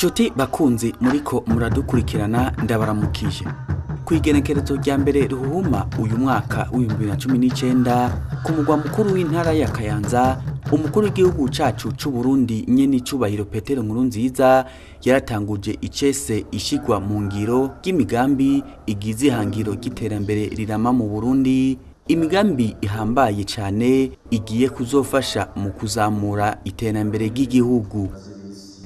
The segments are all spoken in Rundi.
Nshuti bakunzi muriko muradukurikirana ndabaramukije. Kwigenekerezo rya mbere ruhuma uyu mwaka w'2019 ku mugwa mukuru w'intara ya Kayanza, umukuru w'igihugu cacu c'u Burundi Nyenicubahiro Petero NKURUNZIZA yaratanguje icese ishirwa mu ngiro ry'imigambi igize ihangiro ry'iterambere rirama mu Burundi, imigambi ihambaye cane igiye kuzofasha mu kuzamura iterambere ry'igihugu.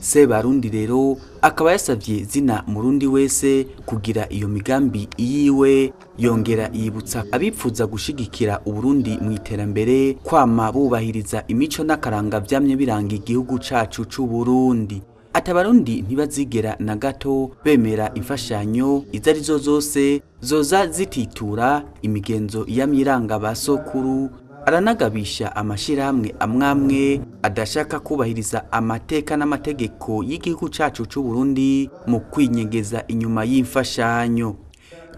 Sebarundi rero akaba yasavye zina murundi wese kugira iyo migambi iyiwe, yongera yibutsa abiphuza gushigikira Uburundi mw'iterambere, kwama bubahiriza imico n'akaranga vyamye biranga igihugu cacu c'u Burundi. Abarundi ntibazigera na gato bemera imfashanyo izarizo zose zoza zititura imigenzo y'amiranga basokuru. Aranagabisha amashirahamwe amwamwe adashaka kubahiriza amateka n'amategeko y'igihugu cacu c'u Burundi mu kwinyegeza inyuma y'imfashanyo.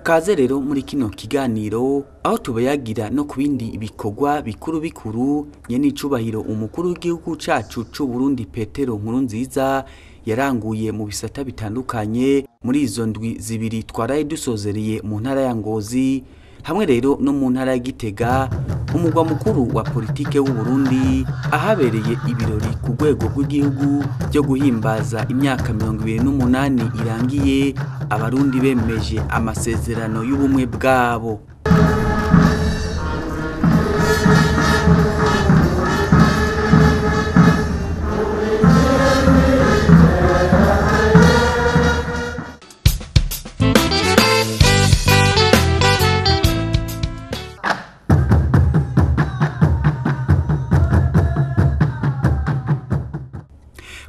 Kaze rero muri kino kiganiro aho tubayagira no kubindi bikorwa bikuru Nyenicubahiro Umukuru w'igihugu cacu c'u Burundi Petero NKURUNZIZA yaranguye mu bisata bitandukanye muri izo ndwi zibiri twaraye dusozereye mu ntara ya Ngozi, hamwe rero no mu ntara ya Gitega, umugwa mukuru wa politike w'u Burundi, ahabereye ibirori ku rwego rw'igihugu byo guhimbaza imyaka 28 irangiye abarundi bemeje amasezerano y'ubumwe bwabo.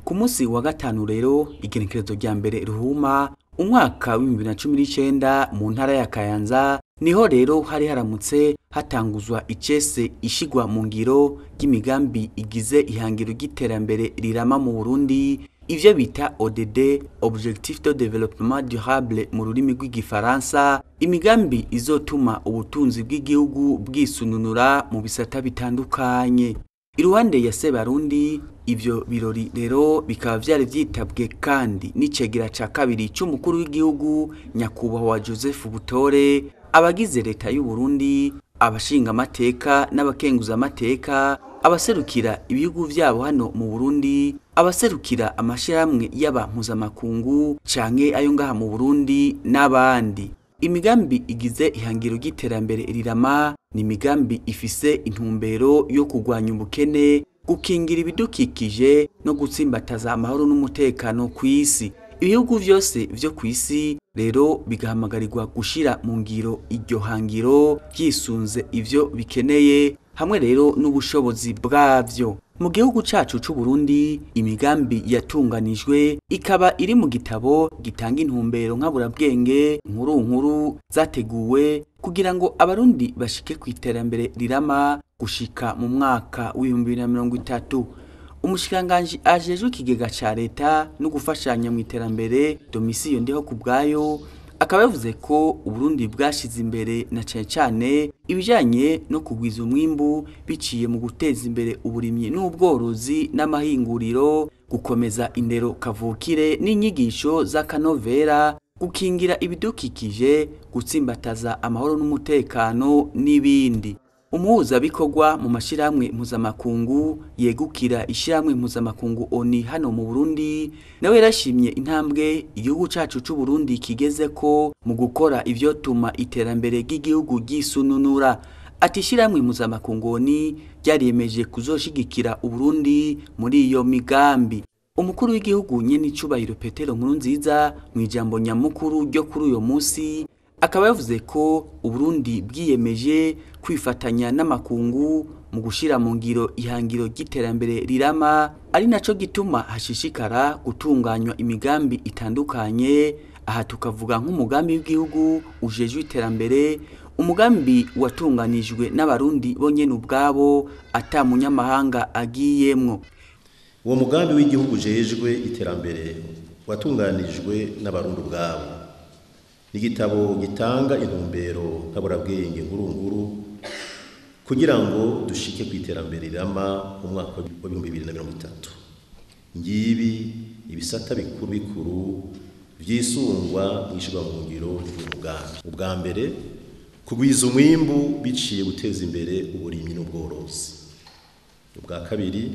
Ku munsi wa gatanu rero igenekerezo rya mbere ruhuma umwaka w'2019 mu ntara ya Kayanza niho rero hari haramutse hatanguzwa icese ishirwa mu ngiro ry'imigambi igize ihangiro ry'iterambere rirama mu Burundi, ivyo bita ODD, Objectif de Développement Durable mu rurimi rw'igifaransa, imigambi izotuma ubutunzi bw'igihugu bwisununura mu bisata bitandukanye. Iruhande ya Sebarundi, ivyo birori rero bikaba vyari vyitabwe kandi n'icegera ca kabiri c'umukuru w'igihugu Nyakubahwa Joseph Butore, abagize leta y'u Burundi, abashinga amateka n'abakenguza amateka, abaserukira ibihugu vyabo hano mu Burundi, abaserukira amashirahamwe y'abampuzamakungu canke ayo ngaha mu Burundi n'abandi. Imigambi igize ihangiro ry'iterambere rirama ni imigambi ifise intumbero yo kugwanya ubukene, gukingira ibidukikije no gutsimbataza amahoro n'umutekano kw'isi. Ibihugu vyose vyo kw'isi rero bigahamagarirwa gushira mu ngiro iryo hangiro vyisunze ivyo bikeneye hamwe rero n'ubushobozi bwavyo. Mu gihugu cacu c'u Burundi imigambi yatunganijwe ikaba iri mu gitabo gitanga intumbero nkaburabwenge nkuru zateguwe kugira ngo abarundi bashike ku iterambere rirama gushika mu mwaka w'2030. Umushikiranganji ajejwe ikigega ca leta no gufashanya mu iterambere Domisiyo Ndiho kubwayo akaba yavuze ko Uburundi bwashize imbere na cane ibijanye no kugwiza umwimbu biciye mu guteza imbere uburimyi n'ubworozi n'amahinguriro, gukomeza indero kavukire n'inyigisho z'akanovera, gukingira ibidukikije, gutsimbataza amahoro n'umutekano n'ibindi. Umuhuzabikorwa mu mashirahamwe mpuzamakungu yegukira ishirahamwe mpuzamakungu ONU hano mu Burundi nawe yarashimye intambwe igihugu cacu c'u Burundi kigeze ko mu gukora ivyotuma iterambere ry'igihugu gisununura. Ati ishirahamwe mpuzamakungu ONU ryariyemeje kuzoshigikira Uburundi muri iyo migambi. Umukuru w'igihugu Nyenicubahiro Petero NKURUNZIZA mw'ijambo nyamukuru ryo kuri uyo munsi akaba yavuze ko Uburundi bwiyemeje kwifatanya n'amakungu mu gushira mu ngiro ihangiro ry'iterambere rirama, ari naco gituma hashishikara gutunganywa imigambi itandukanye. Aha tukavuga nk'umugambi w'igihugu ujejwe iterambere, umugambi watunganijwe n'abarundi bonyene ubwabo ata munyamahanga agiyemwo. Uwo mugambi w'igihugu ujejwe iterambere watunganijwe n'abarundi ubwabo. Igitabo gitanga intumbero nkaburabwenge nkuru kugira ngo dushike ku iterambere rirama mu mwaka wa 2030. Ngibi ibisata bikuru bikuru vyisungwa mw'ishirwa mu ngiro ry'imigambi. Ubwa mbere kugwiza umwimbu biciye guteza imbere uburimyi n'ubworozi. Ubwa kabiri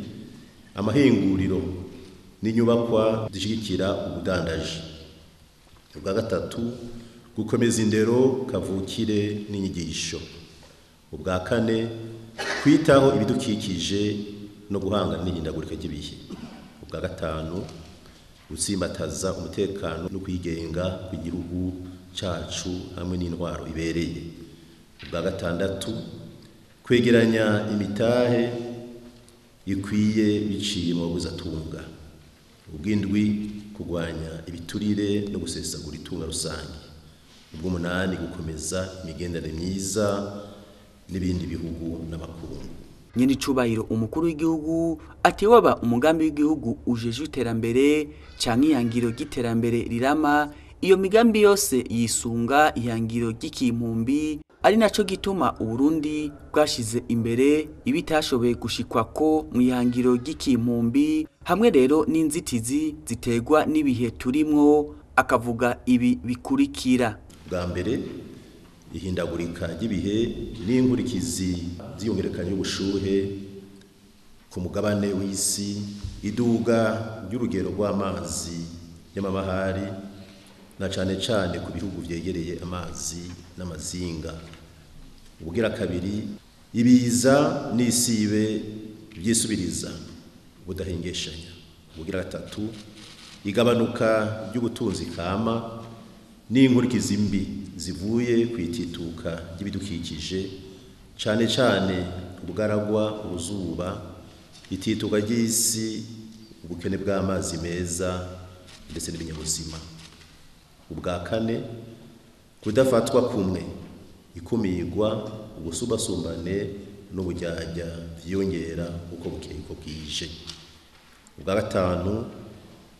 amahinguriro n'inyubakwa zishigikira ubudandaji. Ubwa gatatu gukomeza indero kavukire n'inyigisho. Ubwa kane kwitaho ibidukikije no guhangana n'ihindagurika ry'ibihe. Ubwa gatanu gutsimbataza umutekano no kwigenga kw'igihugu cacu hamwe n'intwaro ibereye. Ubwa gatandatu kwegeranya imitahe ikwiye biciye mu buzatunga. Ubw'indwi kugwanya ibiturire no gusesagura itunga rusange. Ubw'umunani gukomeza imigenderanire myiza n'ibindi bihugu n'amakungu. Nyenicubahiro Umukuru w'igihugu ati waba umugambi w'igihugu ujejwe iterambere canke ihangiro ry'iterambere rirama, iyo migambi yose yisunga ihangiro ry'ikimpumbi, ari naco gituma Uburundi bwashize imbere ibitashoboye gushikwako mu ihangiro ry'ikimpumbi, hamwe rero n'inzitizi ziterwa n'ibihe turimwo, akavuga ibi bikurikira. Bwa mbere ihindagurika ry'ibihe n'inkurikizi z'iyongerekana y'ubushuhe ku mugabane w'isi, iduga ry'urugero rw'amazi y'amabahari na cane cane ku bihugu vyegereye amazi n'amazinga. Ubugira kabiri ibiza n'isibe vyisubiriza budahengeshanya. Ubugira gatatu igabanuka ry'ubutunzi kama n'inkurikizi mbi zivuye kwitituka ry'ibidukikije, cane cane ubugaragwa, uruzuba, itituka ry'isi, ubukene bw'amazi meza ndetse n'ibinyabuzima. Ubwa kane kudafatwa kumwe, ikumirwa, ubusubasumbane n'uburyarya vyiyongera uko bukeye uko bwije. Ubwa gatanu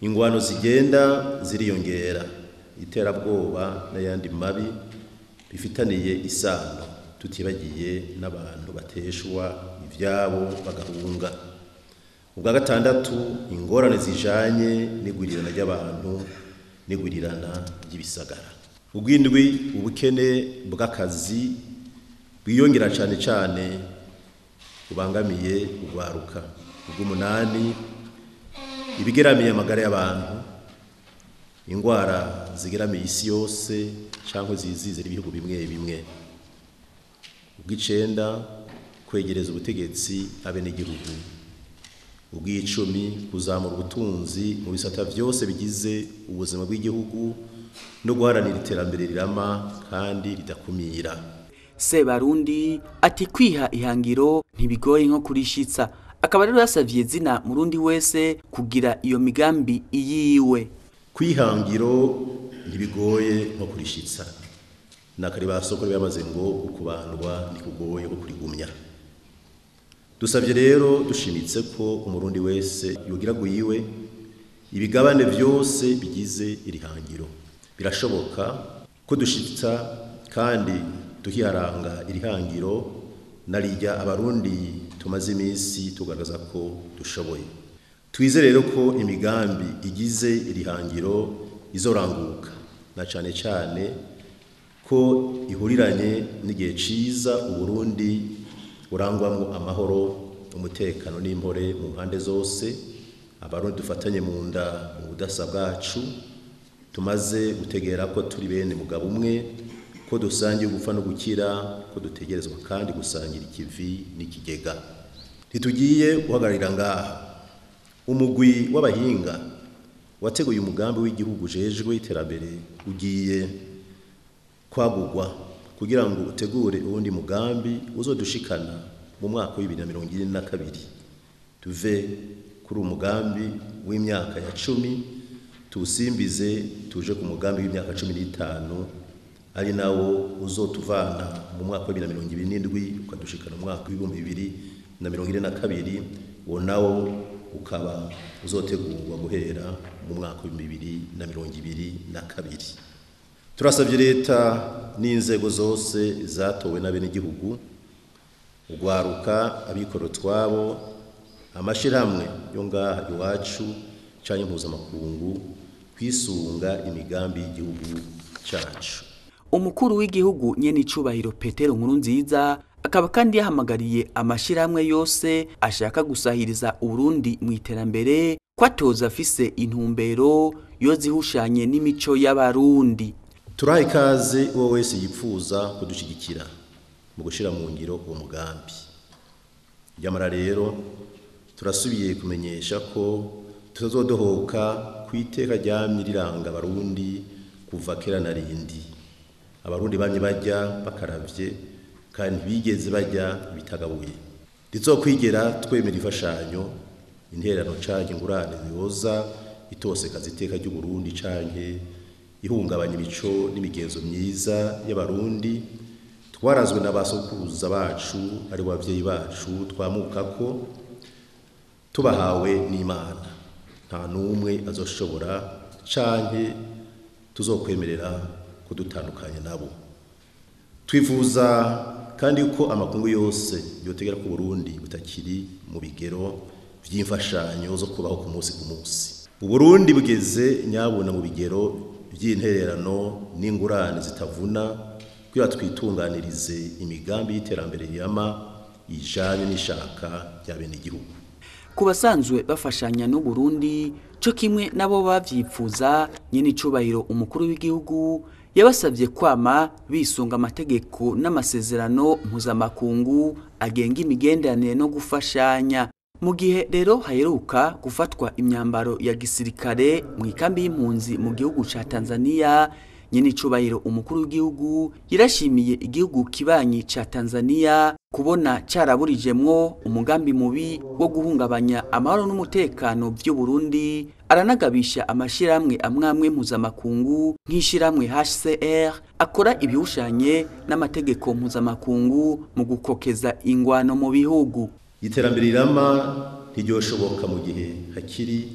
ingwano zigenda ziriyongera, iterabwoba n'ayandi mabi bifitaniye isano, tutibagiye n'abantu bateshwa ivyabo bagahunga. Ubwa gatandatu ingorane zijanye n'igwirirana ry'abantu n'igwirirana ry'ibisagara. Ubw'indwi ubukene bw'akazi bwiyongera cane cane bubangamiye ugwaruka. Ubw'umunani ibigeramiye amagara y'abantu, ingwara zigeramiye isi yose canke zizizira ibihugu bimwe bimwe. Ubw'icenda kwegereza ubutegetsi abenegihugu. Ubw'icumi kuzamura ubutunzi mu bisata vyose bigize ubuzima bw'igihugu no guharanira iterambere rirama kandi ridakumira. Sebarundi ati kwiha ihangiro ntibigoye nko kurishitsa, akaba rero yasavye zina murundi wese kugira iyo migambi iyiwe. Kwihangiro ntibigoye nko kurishitsa, nakari basoko bamaze ngo ukubandwa nikugoye ko kurigumya. Dusavye rero dushimitse ko umurundi wese yogira guyiwe ibigabane vyose bigize irihangiro. Birashoboka ko dushitsa kandi tukiharanga irihangiro narijya abarundi tumaze iminsi tugaragaza ko dushoboye. Twize rero ko imigambi igize irihangiro izoranguka, na cane cane ko ihuriranye n'igihe ciza Uburundi urangwamwo amahoro, umutekano n'impore mu mpande zose. Abarundi dufatanye mu nda mu budasa bwacu, tumaze gutegera ko turi bene mugabo umwe, ko dusangiye gupfa no gukira, ko dutegerezwa kandi gusangira ikivi n'ikigega. Ntitugiye guhagararira ngaha. Umugwi w'abahinga wateguye umugambi w'igihugu ujejwe iterambere ugiye kwagurwa kugira ngo utegure uwundi mugambi uzodushikana mu mwaka wa 2022. Tuve kuri umugambi w'imyaka ya 10 tusimbize tuje ku mugambi w'imyaka 15, ari nawo uzotuvana mu mwaka wa 2027 ukadushikana mu mwaka wa 2042, wo nawo ukaba uzotegurwa guhera mu mwaka wa 2022. Turasabye leta n'inzego zose zatowe n'abenegihugu, ugwaruka, abikoro twabo, amashirahamwe yo ngaha iwacu canke mpuzamakungu kwisunga imigambi y'igihugu cacu. Umukuru w'igihugu Nyenicubahiro Petero NKURUNZIZA akaba kandi yahamagariye amashirahamwe yose ashaka gusahiriza Uburundi mw'iterambere kwatoza afise intumbero yozihushanye n'imico y'abarundi. Turaha ikaze uwo wese yipfuza kudushigikira mu gushira mu ngiro uwo mugambi. Nyamara rero turasubiye kumenyesha ko tuzodohoka kwiteka ryamye riranga abarundi kuva kera na rindi. Abarundi bamye bajya bakaravye kandi bigeze bajya bitagabuye. Rizokwigera twemera imfashanyo, intererano canke ingurane yoza, itosekaza iteka ry'Uburundi canke ihungabanya imico n'imigenzo myiza y'abarundi twarazwe n'abasokuruza bacu ari bavyeyi bacu twamukako tubahawe n'Imana. Nta numwe azoshobora canke tuzokwemerera kudutandukanya nabo. Twifuza kandi ko amakungu yose yotegera ku Burundi butakiri mu bigero vy'imfashanyo zo kubaho ku munsi ku munsi. Uburundi bugeze nyabona mu bigero vy'intererano n'ingurane zitavuna kugira twitunganirize imigambi y'iterambere rirama ijanye n'ishaka rya bene igihugu. Ku basanzwe bafashanya n'u Burundi cyo kimwe nabo bavyipfuza, Nyenicubahiro Umukuru w'igihugu yabasabye kwama bisunga amategeko n'amasezerano mpuzamakungu agenga imigenderanire no gufashanya. Mu gihe rero haheruka gufatwa imyambaro ya gisirikare mu ikambi y'impunzi mu gihugu ca Tanzania, Nyenicubahiro Umukuru w'igihugu yarashimiye igihugu kibanyi ca Tanzania kubona caraburijemwo umugambi mubi wo guhungabanya amahoro n'umutekano vy'u Burundi. Aranagabisha amashirahamwe amwamwe mpuzamakungu nk'ishirahamwe HCR akora ibihushanye n'amategeko mpuzamakungu mu gukokeza ingwano mu bihugu. Iterambere rirama ntiryoshoboka mu gihe hakiri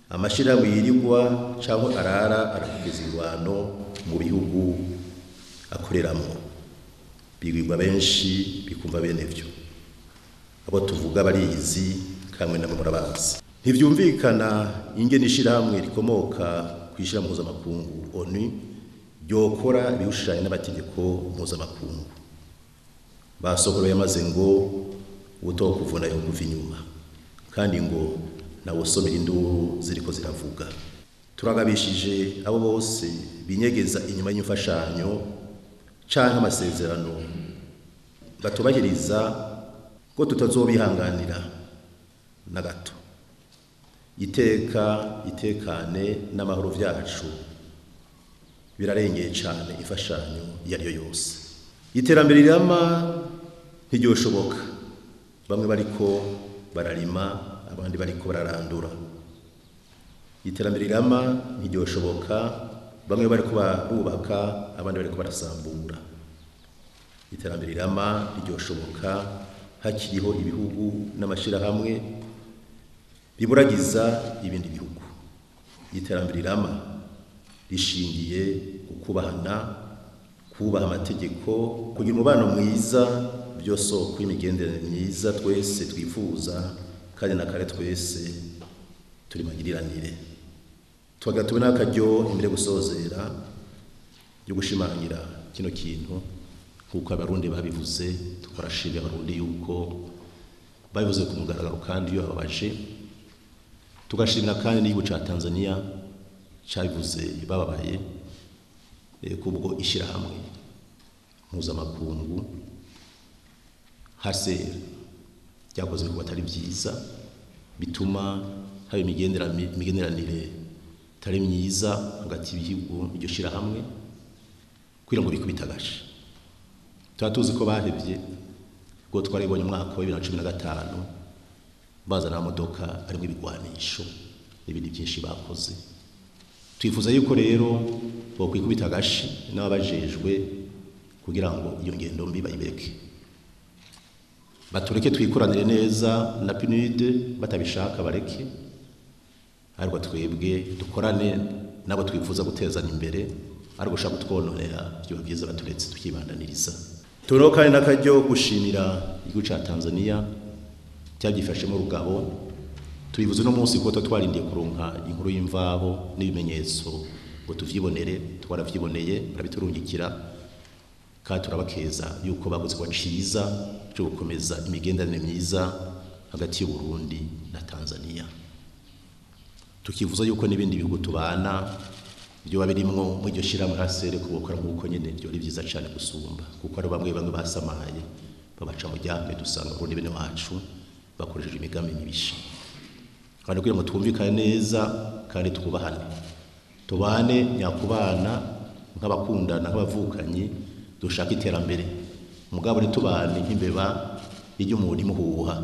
amashirahamwe yirirwa canke arara arakugeza ingwano mu bihugu akoreramo. Bigwirwa benshi bikumva bene vyo. Abo tuvuga barizi kamwe namwe murabazi. Ntivyumvikana ingene ishirahamwe rikomoka kwishira mpuzamakungu ONU ryokora ibihushanye n'amategeko mpuzamakungu. Basokoro yamaze ngo utokuvuna yo kuva inyuma kandi ngo nawo somera induru ziriko ziravuga. Turagabishije abo bose binyegeza inyuma y'imfashanyo canke amasezerano batubahiriza ko tutazobihanganira na gato. Itekane n'amahoro vyacu birarengeye cane imfashanyo yariyo yose. Iterambere rirama ntiryoshoboka bamwe bariko bararima abandi bariko bararandura. Iterambere rirama ntiryoshoboka bamwe bariko barubaka abandi bariko barasambura. Iterambere rirama ntiryoshoboka hakiriho ibihugu n'amashirahamwe biburagiza ibindi bihugu. Iterambere rirama rishingiye gukubahana, kubaha amategeko, kugira umubano mwiza, byosoko y'imigenderanire myiza twese twifuza kandi nakare twese turi magiriranire. Twagatuwe n'akaryo imbere gusozera yo gushimangira kino kintu kuko abarundi babivuze, tukarashimira abarundi yuko babivuze ku mugaragaro kandi iyo ababaje. Tugashimira kandi n'igihugu ca Tanzania cabivuze bababaye kubwo ishirahamwe mpuzamakungu hase ryakoze ko batari byiza bituma hari imigenderanire tari myiza hagati y'ibihugu iryo shirahamwe kugira ngo bikubitagashe. Turatuzi ko bahevye ngo twaribonye umwaka wa 2015 bazana amamodoka arimo ibigwanisho n'ibindi byinshi bakoze. Twifuza yuko rero bokwikubitagashe n'abajejwe kugira ngo iyo ngendo mbi bayibeke. Batureke twikuranire neza na PNUD batabishaka bareke. Ariko twebwe dukorane nabo twifuza gutezana imbere, ariko gushaka kutwononera byo byiza baturetse tukibandaniriza. Tuno kandi nakaryo gushimira igihugu ca Tanzania cyagifashemo rugabo tubivuze no munsi ko twarindiye kuronka inkuru y'imvaho n'ibimenyetso ngo tuvyibonere, twaravyiboneye barabiturungikira kandi turabakeza yuko baguze kwa ciza cyo gukomeza imigenderanire myiza hagati y'u Burundi na Tanzania. Tukivuza yuko n'ibindi bihugu tubana byo babirimwo mu iryo shira murasere kubokora nk'uko nyene byo ari byiza cyane gusumba, kuko ari bamwe basamaye babaca mu ryame dusanga Burundi bene wacu bakoresheje imigambi mibisha. Kandi kugira ngo twumvikane neza kandi twubahane, tubane nyakubana nk'abakundana nk'abavukanyi, dushaka iterambere mugabo ritubane nk'imbeba y'ijyo umuntu imuhuha.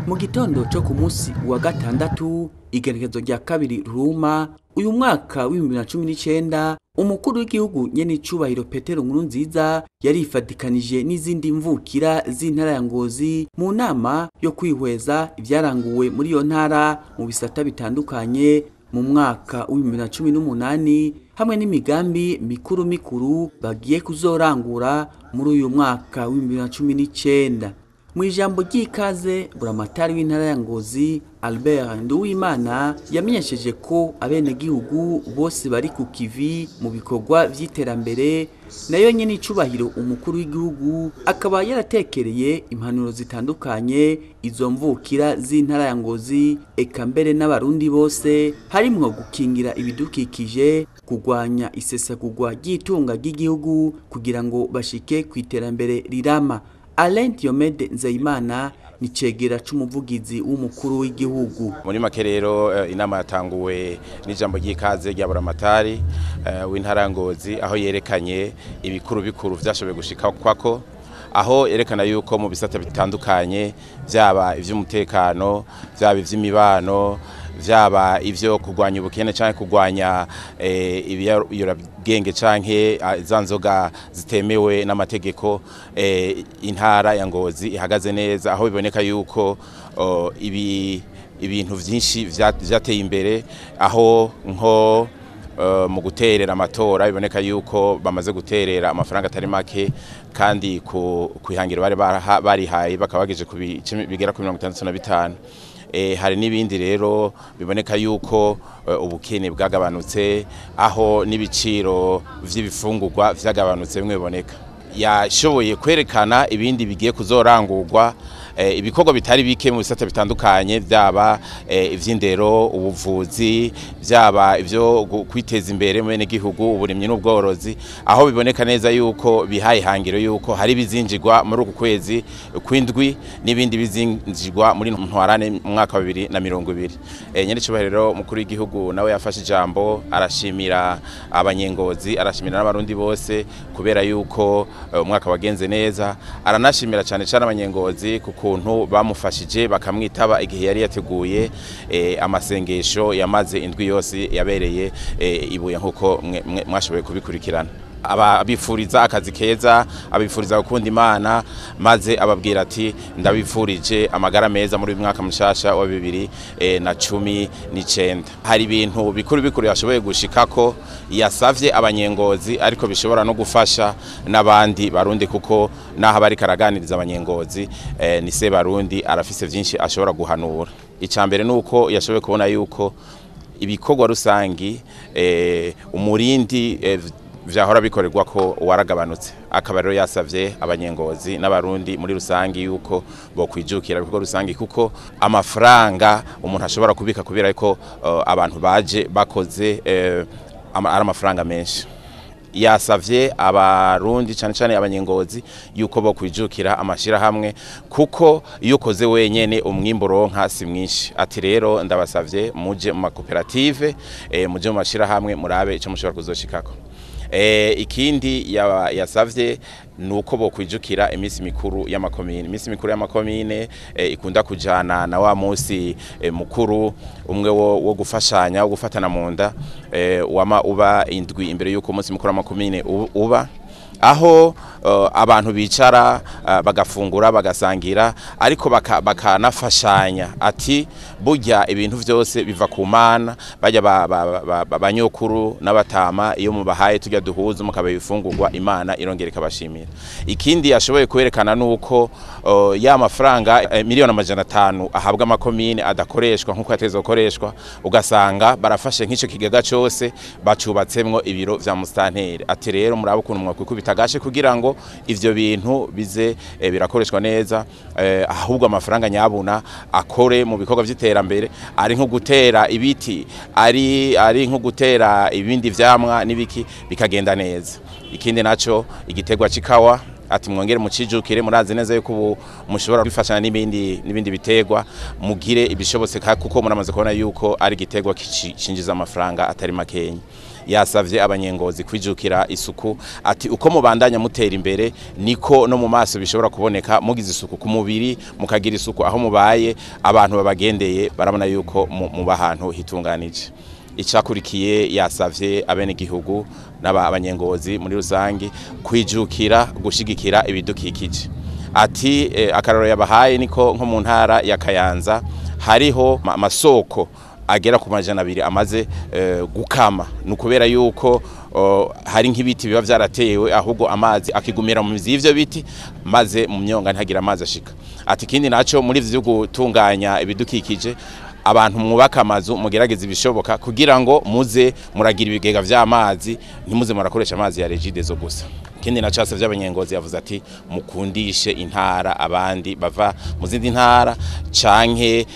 Mu gitondo cyo ku munsi wa gatandatu igenekerezo rya kabiri Ruma uyu mwaka w'2019 umukuru w'igihugu Nyenicubahiro Petero NKURUNZIZA yarifadikanije n'izindi mvukira z'intara ya Ngozi mu nama yo kwihweza ibyaranguwe muri iyo ntara mu bisata bitandukanye mu mwaka w'2018 hamwe n'imigambi mikuru bagiye kuzorangura muri uyu mwaka w'2019. Mw'ijambo ry'ikaze buramatari w'intara ya Ngozi Albert Nduwimana yamenyesheje ko abenegihugu bose bari ku kivi mu bikorwa vy'iterambere, nayo Nyenicubahiro Umukuru w'igihugu akaba yaratekereye impanuro zitandukanye izo mvukira z'intara ya Ngozi eka mbere n'abarundi bose, harimwo gukingira ibidukikije, kugwanya isesagurwa ry'itunga ry'igihugu kugira ngo bashike kw'iterambere rirama. Alain Diomede Nzeyimana ni cegera c'umuvugizi w'umukuru w'igihugu. Muri make rero inama yatanguwe n'ijambo ry'ikaze rya buramatari w'intara ya Ngozi, aho yerekanye ibikuru vyashoboye gushika kwako, aho yerekana yuko mu bisata bitandukanye byaba ivy'umutekano, byaba ivy'imibano, vyaba ivyo kugwanya ubukene canke kugwanya ibiyorabwenge canke zanzoga zitemewe n'amategeko, intara ya Ngozi ihagaze neza, aho biboneka yuko ibintu vyinshi vyateye imbere, aho nko mu guterera amatora biboneka yuko bamaze guterera amafaranga atari make, kandi ku ihangiro barihaye bakabagije bigera ku 65. Hari n'ibindi rero biboneka yuko ubukene bwagabanutse, aho n'ibiciro vy'ibifungurwa vyagabanutse bimwe biboneka. Yashoboye kwerekana ibindi bigiye kuzorangurwa, ibikorwa bitari bike mu bisata bitandukanye, byaba ivy'indero, ubuvuzi, byaba ivyo kwiteza imbere mu bene gihugu, uburimyi n'ubworozi, aho biboneka neza yuko bihaye ihangiro yuko hari bizinjirwa muri uku kwezi kw'indwi n'ibindi bizinjirwa muri ntwarane mu mwaka wa 2020. Nyenicubahiro Umukuru w'igihugu nawe yafashe ijambo, arashimira abanyengozi, arashimira n'abarundi bose kubera yuko umwaka wagenze neza, aranashimira cyane abanyengozi kukuntu bamufashije bakamwitaba igihe yari yateguye amasengesho yamaze indwi yose yabereye ibuye nkuko mwashoboye kubikurikirana. Abipfuriza akazi keza, abipfuriza gukunda Imana, maze ababwira ati ndabipfurije amagara meza muri mwaka mushasha wa 2019. Hari ibintu bikuru yashoboye gushikako, yasavye abanyengozi ariko bishobora no gufasha n'abandi barundi, kuko naho bari karaganiriza abanyengozi ni Sebarundi arafise vyinshi ashobora guhanura. Icambere nuko yashoboye kubona yuko ibikorwa rusangi umurindi vyahora bikorerwa ko waragabanutse, akaba rero yasavye abanyengozi n'abarundi muri rusangi yuko bokwijukira ibikorwa rusangi, kuko amafaranga umuntu ashobora kubika kubera ko abantu baje bakoze ari amafaranga menshi. Yasavye abarundi cyane abanyengozi yuko bokwijukira amashira hamwe, kuko iyo ukoze wenyene umwimbo ronka si mwinshi. Ati rero ndabasavye muje mu makoperative, muje mu mashira hamwe, murabe ico mushobora kuzoshikako. Ikindi yasavye nuko bokwijukira imisi mikuru y'amakomine. Imisi mikuru y'amakomine ikunda kujana na wa musi mukuru umwe wo gufashanya, wo gufatana mu nda, wama uba indwi imbere yuko umunsi mukuru y'amakomine uba. aho abantu bicara bagafungura bagasangira ariko bakanafashanya ati burya ibintu vyose biva ku Mana bajya banyokuru n'abatama iyo mubahaye tujya duhuza mukabaye ifungurwa Imana irongera ikabashimira. Ikindi yashoboye kwerekana nuko ya mafaranga miliyoni 500 ahabwa amakomine adakoreshwa nkuko yateze gukoreshwa, ugasanga barafashe nk'ico kigega cyose bacubatsemwo ibiro vya mustanteri. Ati rero murabo ukuntu mwakwikubitagashe kugira ngo ivyo bintu bize birakoreshwa neza, ahubwo amafaranga nyabuna akore mu bikorwa vy'iterambere, ari nko gutera ibiti, ari nko gutera ibindi vyamwa n'ibiki bikagenda neza. Ikindi naco igitegwa cikawa ati mwongere mucijukire, murazi neza yuko mushobora kwifashanya n'ibindi bitegwa mugire ibishobotse kuko muramaze kubona yuko ari gitegwa kishinjiza amafaranga atari makenye. Yasavye abanyengozi kwijukira isuku, ati uko mubandanya mutera imbere niko no mu maso bishobora kuboneka mugize isuku ku mubiri, mukagira isuku aho mubaye, abantu babagendeye barabona yuko muba ahantu hitunganije. Icakurikiye yasavye abene gihugu n'abanyengozi muri rusangi kwijukira gushigikira ibidukikije. Ati akararo yabahaye niko nko mu ntara ya Kayanza hariho amasoko agera ku 200 amaze gukama, nukubera yuko hari nk'ibiti biba vyaratewe ahubwo amazi akigumira mu mizi y'ivyo biti maze mu myonga ntagira amazi ashika. Ati kindi naco muri vyo gutunganya ibidukikije abantu mwubaka amazu mugerageza ibishoboka kugira ngo muze muragira ibigega vy'amazi, ntimuze murakoresha amazi ya regidezo gusa. Kindi nacase vy'abanyengozi yavuze ati mukundishe intara abandi bava mu zindi ntara canke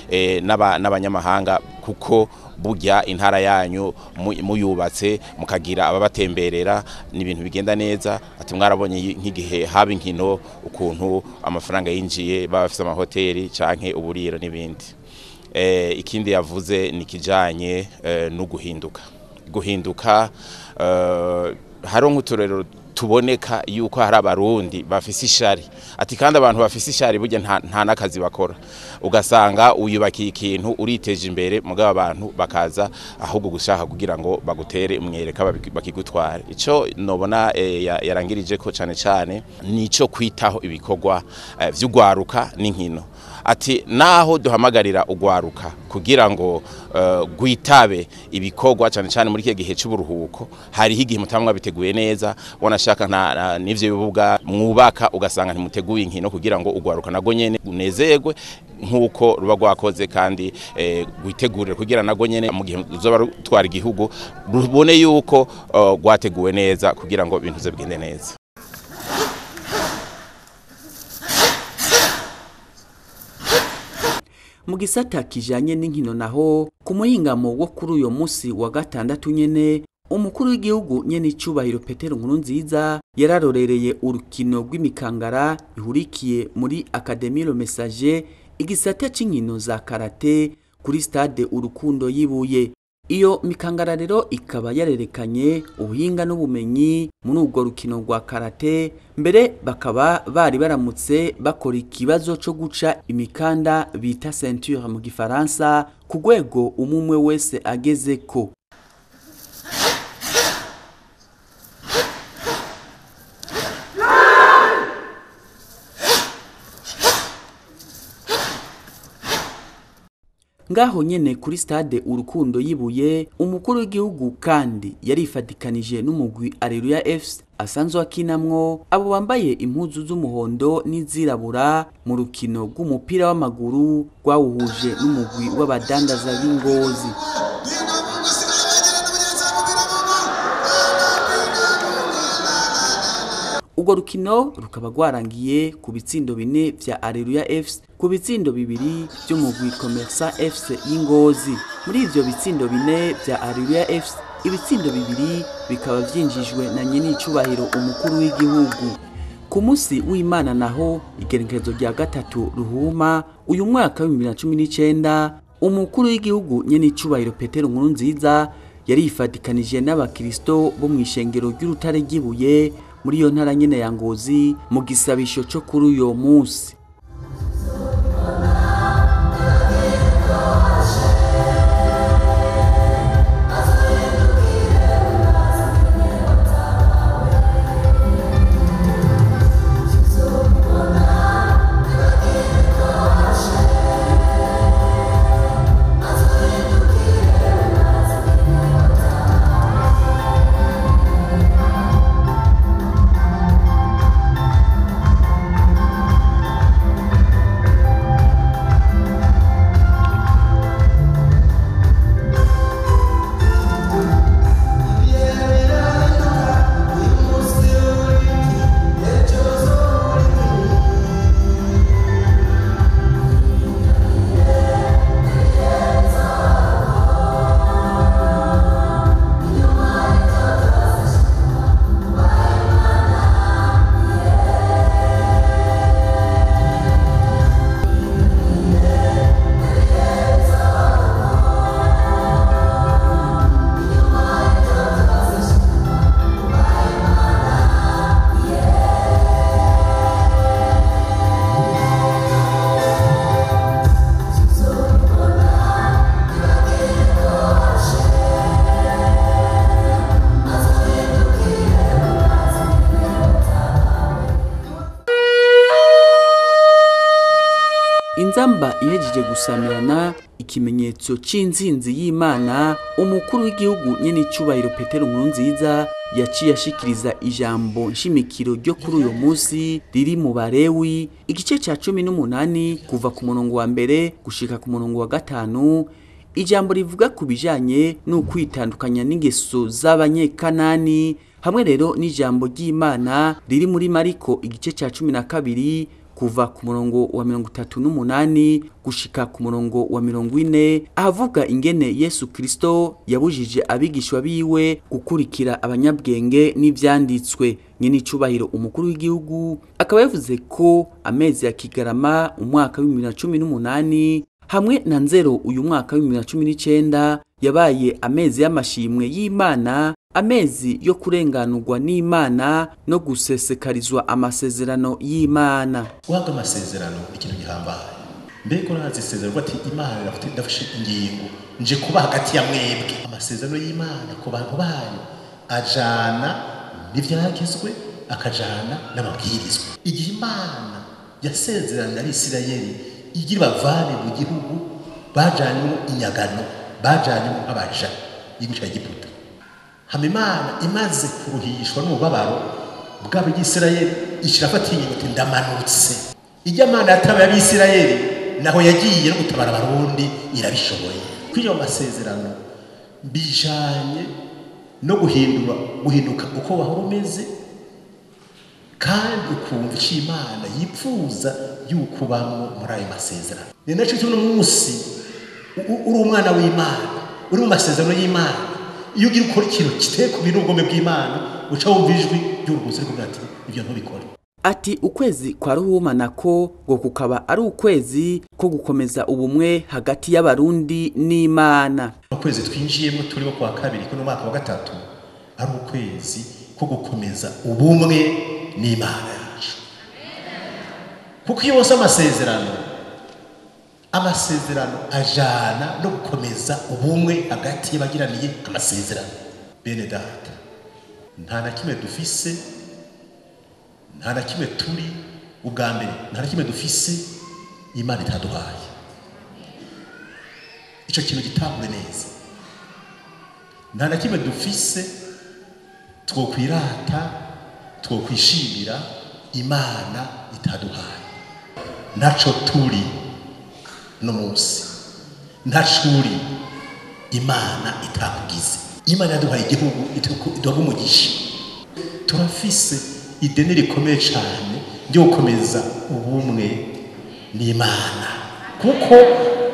n'abanyamahanga, kuko burya intara yanyu muyubatse mukagira ababatemberera n'ibintu bigenda neza. Ati mwarabonye nk'igihe haba inkino ukuntu amafaranga yinjiye bafise amahoteli canke uburiro n'ibindi. Ikindi yavuze nikijanye no guhinduka haro nk'uturero tuboneka yuko hari abarundi bafise ishari. Ati kandi abantu bafise ishari burya nta nakazi bakora, ugasanga uyubakiye ikintu uriteje imbere mugabo abantu bakaza ahubwo gushaka kugira ngo bagutere umwereka bakigutware. Ico nobona yarangirije ko cane nico kwitaho ibikorwa vy'ugwaruka n'inkino. Ati naho duhamagarira ugwaruka kugira ngo gwitabe ibikorwa cane muri kiye gihe cy'uburuhuko, hari igihe mutamwa biteguye neza, wanashaka n'ivyo bibuga mwubaka ugasanga ntimuteguye inkino kugira ngo ugwaruka nago nyene unezerwe nkuko ruba gwakoze, kandi gwitegurire kugira nago nyene mu gihe uzoba rutwara igihugu rubone yuko gwateguwe neza kugira ngo ibintu ze bigende neza. Mu gisata kijanye n'inkino naho ku muhingamo wo kuri uyo musi wa gatandatu nyene, umukuru w'igihugu Nyenicubahiro Petero NKURUNZIZA yararorereye urukino rw'imikangara ihurikiye muri Académie Le Messager, igisata c'inkino za karate kuri stade Urukundo yibuye. Iyo mikangara rero ikaba yarerekanye ubuhinga n'ubumenyi muri urwo rukino rwa karate, mbere bakaba bari baramutse bakora ikibazo cyo guca imikanda bita ceinture mu gifaransa ku rwego umwe wese agezeko. Ngaho nyene kuri stade Urukundo yibuye, umukuru w'igihugu kandi yarifatikanije n'umugwi Alleluia FC asanzwe akinamwo abo bambaye impuzu z'umuhondo n'izirabura mu rukino rw'umupira w'amaguru rwawuhuje n'umugwi w'abadandaza b'Ingozi. Urwo rukino rukaba rwarangiye ku bitsindo 4 vya Alleluia FC ku bitsindo 2 by'umugwi Commerçant FC y'Ingozi. Muri ivyo bitsindo 4 vya Alleluia FC, ibitsindo 2 bikaba vyinjijwe na Nyenicubahiro Umukuru w'igihugu. Ku musi w'Imana naho igerekezo rya 3 Ruhuma uyu mwaka wa 2019, umukuru w'igihugu Nyenicubahiro Petero NKURUNZIZA yarifatikanije n'abakristo bo mu ishengero ry'urutare ry'ibuye muri yo ntara nyene ya Ngozi mu gisabisho cyo kuri uyo munsi. inzamba ihejeje gusamirana ikimenyetso c'inzinzi y'Imana, umukuru w'igihugu Nyenicubahiro Petero NKURUNZIZA yaciye ashikiriza ijambo nshimikiro ryo kuri uyo munsi riri mu Barewi igice ca 18 kuva ku murongo wa mbere gushika ku murongo wa 5. Ijambo rivuga ku bijanye no kwitandukanya n'ingeso z'abanyekanani, hamwe rero n'ijambo ry'Imana riri muri Mariko igice ca 12 kuva ku murongo wa 38 gushika ku murongo wa 40, ahavuga ingene Yesu Kristo yabujije abigishwa biwe gukurikira abanyabwenge n'ivyanditswe. Nyenicubahiro Umukuru w'igihugu akaba yavuze ko amezi ya Kigarama umwaka wa 2018 hamwe na Nzero uyu mwaka wa 2019 yabaye amezi y'amashimwe y'Imana, amezi yo kurenganurwa n'Imana no gusesekarizwa amasezerano y'Imana. Waga amasezerano ikintu gihambaye. Mbego nazi isezerano ati Imana irafite ndafashe ingingo nje kuba hagati ya mwebwe. Amasezerano y'Imana ku bantu bayo ajana n'ivyagizwe akajana n'amabwirizwa. Igihe Imana yasezerana ari Isirayeli igira bavane mu gihugu bajanywe inyagano, bajanywe abaja y'imico y'Egiputa. Imana imaze kuruhishwa n'umubabaro bw'abo Isirayeli ishirafatiye iti ndamanutse. Ijya Imana yatabaye ab'Isirayeli naho yagiye no gutabara abarundi irabishoboye. Kwiyo masezerano bijanye no guhinduka uko wahora umeze, kandi ukumva icyo Imana yipfuza yuko bamwe muri ayo masezerano. Ni naco cyo n'umunsi uri umwana w'Imana, uri mu masezerano y'Imana, iyo ugira ukora ikintu kiteye ku birugome bw'Imana uca wumva ijwi ry'uruguzi rwo ati ibyo ntubikore. Ati ukwezi kwa Ruhuma nako ngo kukaba ari ukwezi ko gukomeza ubumwe hagati y'abarundi n'Imana. Ukwezi twinjiyemo turimo kwa kabiri kuno mwaka wa gatatu ari ukwezi ko gukomeza ubumwe n'Imana yacu. Kuko iyo wose amasezerano ajana no gukomeza ubumwe hagati y'abagiraniye amasezerano. Bene data, nta na kimwe dufise, nta na kimwe turi ubwa mbere, nta na kimwe dufise Imana itaduhaye. Ico kintu gitahure neza. Nta na kimwe dufise twokwirata, twokwishimira Imana itaduhaye. Naco turi no munsi, ntacuri Imana itakugize. Imana yaduhaye igihugu iduha umugisha. Turafise ideni rikomeye cyane ryo gukomeza ubumwe n'Imana, kuko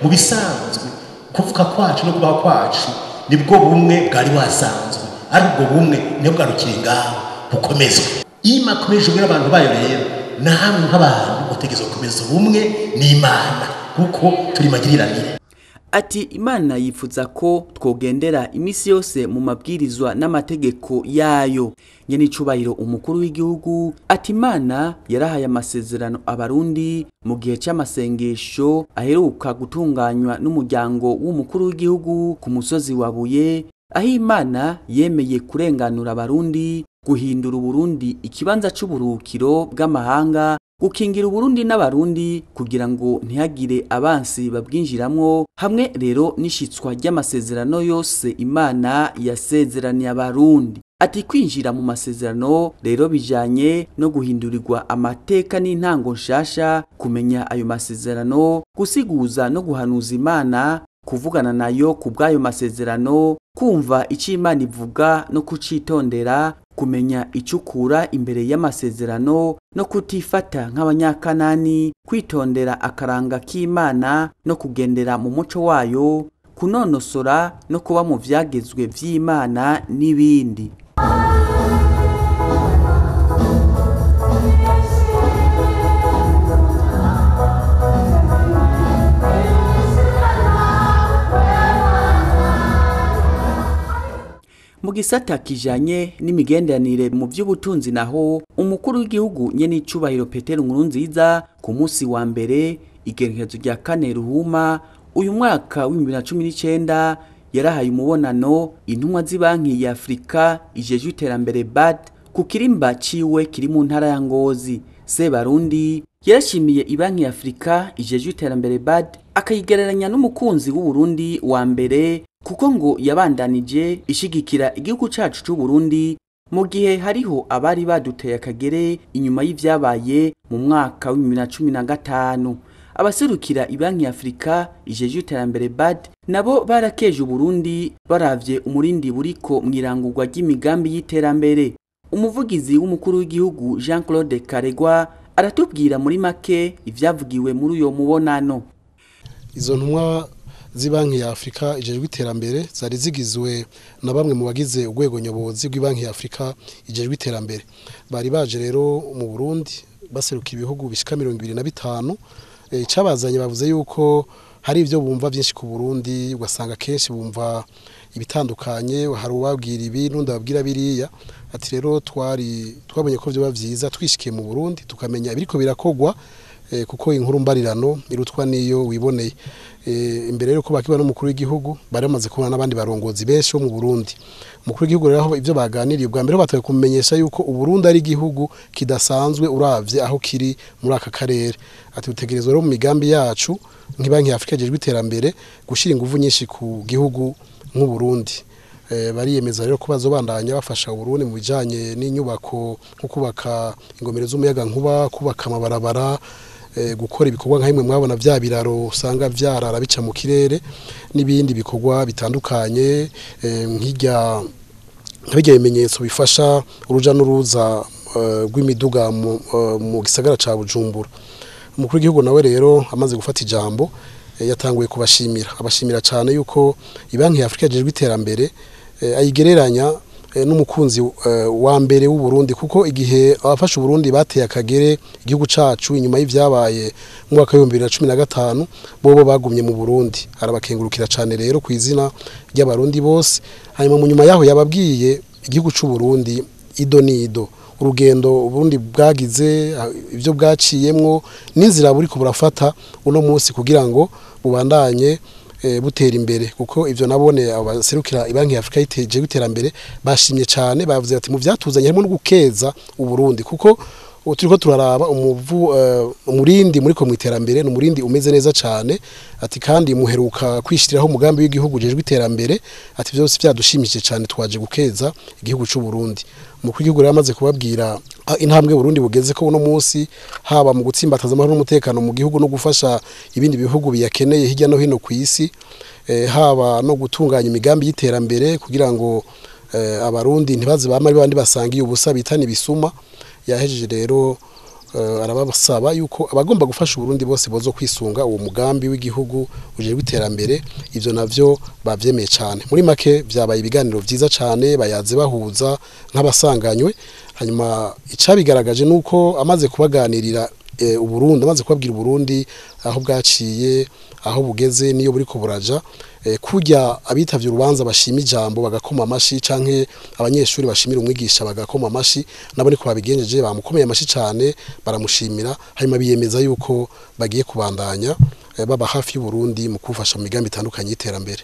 mu bisanzwe kuvuka kwacu no kubaho kwacu nibwo bumwe bwari wasanzwe, ariko ubwo bumwe nibwo bwarukiri ngaho bukomezwa. Imana ikomeje ubwira abantu bayo rero, namwe nk'abantu utegerezwa gukomeza ubumwe n'Imana kuko turi magiriranye. Ati Imana yifuza ko twogendera imisi yose mu mabwirizwa n'amategeko yayo. Nyenicubahiro Umukuru w'igihugu ati Imana yarahaye amasezerano abarundi mu gihe c'amasengesho aheruka gutunganywa n'umuryango w'umukuru w'igihugu ku musozi wa Buye, aho Imana yemeye kurenganura abarundi, guhindura Uburundi ikibanza c'uburuhukiro bw'amahanga, gukingira Uburundi n'abarundi kugira ngo ntihagire abansi babwinjiramwo, hamwe rero n'ishitswa ry'amasezerano yose Imana yasezeraniye abarundi. Ati kwinjira mu masezerano rero bijanye no guhindurirwa amateka n'intango nshasha, kumenya ayo masezerano, gusiguza no guhanuza Imana, kuvugana nayo ku bw'ayo masezerano, kumva icyo Imana ivuga no kucitondera, kumenya icukura imbere y'amasezerano no kutifata nk'abanyakanani, kwitondera akaranga k'Imana no kugendera mu muco wayo, kunonosora no kuba mu vyagezwe vy'Imana n'ibindi. Mu gisata kijanye n'imigenderanire mu vy'ubutunzi naho, umukuru w'igihugu Nyenicubahiro Petero NKURUNZIZA ku munsi wa mbere igenekerezo rya 4 Ruhuma uyu mwaka wa 2019 yarahaye umubonano intumwa z'ibanki ya Afrika ijejwe iterambere BAD ku kirimba ciwe kiri mu ntara ya Ngozi. Sebarundi yarashimiye ibanki ya Afrika ijejwe iterambere BAD akayigereranya n'umukunzi w'Uburundi wa mbere kuko ngo yabandanije ishigikira igihugu cacu c'u Burundi mu gihe hariho abari baduteye akagere inyuma y'ivyabaye mu mwaka wa 2015. Abaserukira ibanki ya Afrika ijejwe iterambere BAD nabo barakeje Uburundi baravye umurindi buriko mw'irangurwa ry'imigambi y'iterambere. Umuvugizi w'umukuru w'igihugu Jean-Claude Karegwa aratubwira muri make ivyavugiwe muri uyo mubonano. Izo ntumwa z'ibanki ya Afrika ijejwe iterambere zari zigizwe na bamwe mu bagize urwego nyobozi rw'ibanki ya Afrika ijejwe iterambere. Bari baje rero mu Burundi baseruka ibihugu bishika 25. Icabazanye bavuze yuko hari ivyo bumva byinshi ku Burundi, ugasanga kenshi bumva ibitandukanye, hari uwabwira ibi n'undi ababwira biriya. Ati rero twabonye ko byo bavyiza twishikiye mu Burundi tukamenya ibiriko birakogwa, kuko inkuru mbarirano irutwa niyo wiboneye. Imbere rero ko bakiba n'umukuru w'igihugu bari bamaze kubona n'abandi barongozi benshi bo mu Burundi. Umukuru w'igihugu rero ivyo baganiriye bwa mbere bataye kumenyesha yuko Uburundi ari igihugu kidasanzwe uravye aho kiri muri aka karere. Ati utegerezwa rero mu migambi yacu nk'ibanki ya Afrika ijejwe iterambere gushira inguvu nyinshi ku gihugu nk'u Burundi. Bariyemeza rero ko bazobandanya bafasha Uburundi mu bijanye n'inyubako nko kubaka ingomero z'umuyaga nkuba, kubaka amabarabara, gukora ibikorwa nka bimwe mwabona vya biraro usanga vyarara bica mu kirere n'ibindi bikorwa bitandukanye, nk'ibijya bimenyetso bifasha uruja n'uruza rw'imiduga mu gisagara ca Bujumbura. Umukuru w'igihugu nawe rero amaze gufata ijambo yatanguye abashimira cyane yuko ibanki ya Afrika ijejwe iterambere ayigereranya n'umukunzi wa mbere w'u Burundi, kuko igihe abafasha Uburundi bateye akagere igihugu cacu inyuma y'ivyabaye mu mwaka wa 2015 bobo bagumye mu Burundi. Arabakengurukira cyane rero ku izina ry'abarundi bose. Hanyuma mu nyuma yaho yababwiye igihugu c'u Burundi ido nido urugendo Uburundi bwagize, ivyo bwaciyemwo n'inzira buriko burafata uno munsi kugira ngo bubandanye butera imbere, kuko ivyo nabone abaserukira ibanki ya Afrika ijejwe iterambere bashimye cyane. Bavuze ati mu vyatuzanye harimo no gukeza Uburundi, kuko turiko turaraba umurindi muri ko mw'iterambere n'umurindi umeze neza cyane. Ati kandi muheruka kwishiriraho umugambi w'igihugu ujejwe iterambere. Ati byose byadushimishije cyane, twaje gukeza igihugu c'u Burundi. Umukuru w'igihugu yamaze kubabwira intambwe Burundi bugeze ko uno munsi, haba mu gutsimbataza amahoro n'umutekano mu gihugu no gufasha ibindi bihugu biyakeneye hirya no hino ku isi, haba no gutunganya imigambi y'iterambere kugira ngo abarundi ntibaze bamari bandi basangiye ubusa bitana ibisuma. Yahejeje rero arabasaba yuko abagomba gufasha Uburundi bose bozo kwisunga uwo mugambi w'igihugu ujejwe iterambere. Ivyo navyo bavyemeye cyane. Muri make vyabaye ibiganiro vyiza cyane, bayaze bahuza nk'abasanganywe. Hanyuma icabigaragaje nuko amaze kubaganirira Uburundi, amaze kubabwira Uburundi aho bwaciye, aho bugeze niyo buriko buraja, kujya abitavye urubanza bashima ijambo bagakoma amashi, canke abanyeshuri bashimira umwigisha bagakoma amashi, nabo niko babigenjeje bamukomeye amashi cyane baramushimira. Hanyuma biyemeza yuko bagiye kubandanya baba hafi y'u Burundi mu kufasha mu migambi itandukanye y'iterambere.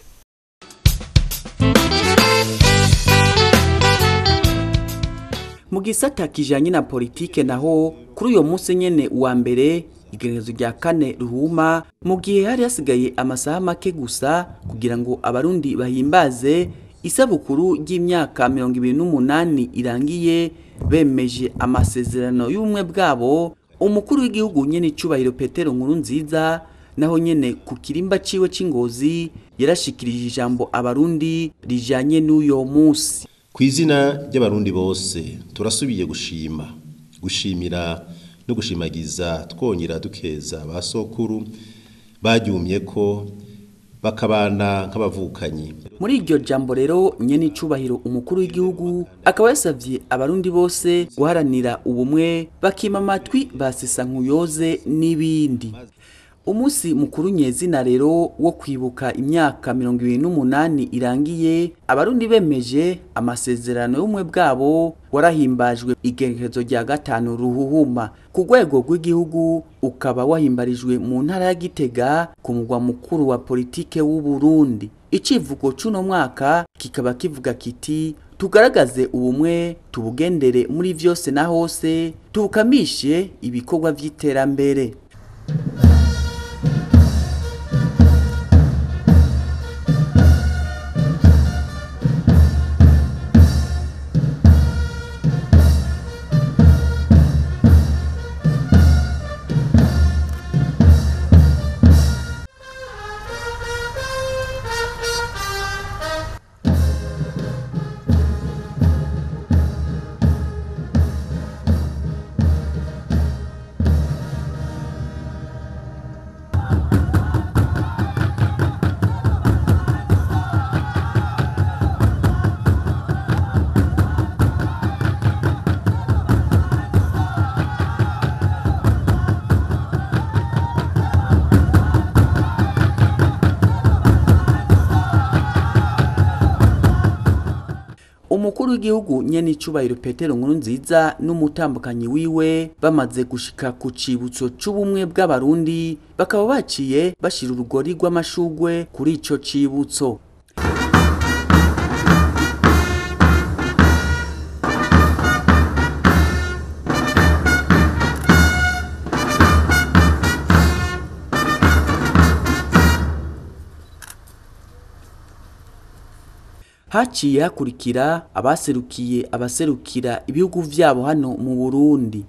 Mu gisata kijanye na politike naho kuri uyo munsi nyene wa mbere igenekerezo rya 4 Ruhuma, mu gihe hari hasigaye amasaha make gusa kugira ngo abarundi bahimbaze isabukuru ry'imyaka 28 irangiye bemeje amasezerano y'ubumwe bwabo, umukuru w'igihugu Nyenicubahiro Petero NKURUNZIZA naho nyene ku kirimba ciwe c'Ingozi yarashikirije ijambo abarundi rijanye n'uyo munsi. Kw'izina ry'abarundi bose turasubiye gushimira no gushimagiza twongera dukeza basokuru baryumye ko bakabana nk'abavukanyi. Muri iryo jambo rero Nyenicubahiro Umukuru w'igihugu akaba yasavye abarundi bose guharanira ubumwe, bakima amatwi basesa nkuyoze n'ibindi. Umusi mukuru nyezina rero wo kwibuka imyaka 28 irangiye abarundi bemeje amasezerano y'umwe bwabo warahimbajwe igenekerezo rya 5 Ruhuhuma ku rwego rw'igihugu, ukaba wahimbarijwe mu ntara ya Gitega ku mugwa mukuru wa politike w'u Burundi. Icivugo c'uno mwaka kikaba kivuga kiti tugaragaze ubumwe tubugendere muri vyose na hose tukamishe ibikorwa vy'iterambere. Umukuru w'igihugu Nyenicubahiro Petero NKURUNZIZA n'umutambukanyi wiwe bamaze gushika ku cibutso c'ubumwe bw'abarundi bakaba baciye bashira urugori rw'amashugwe kuri ico cibutso. Haciye hakurikira abaserukira ibihugu vyabo hano mu Burundi.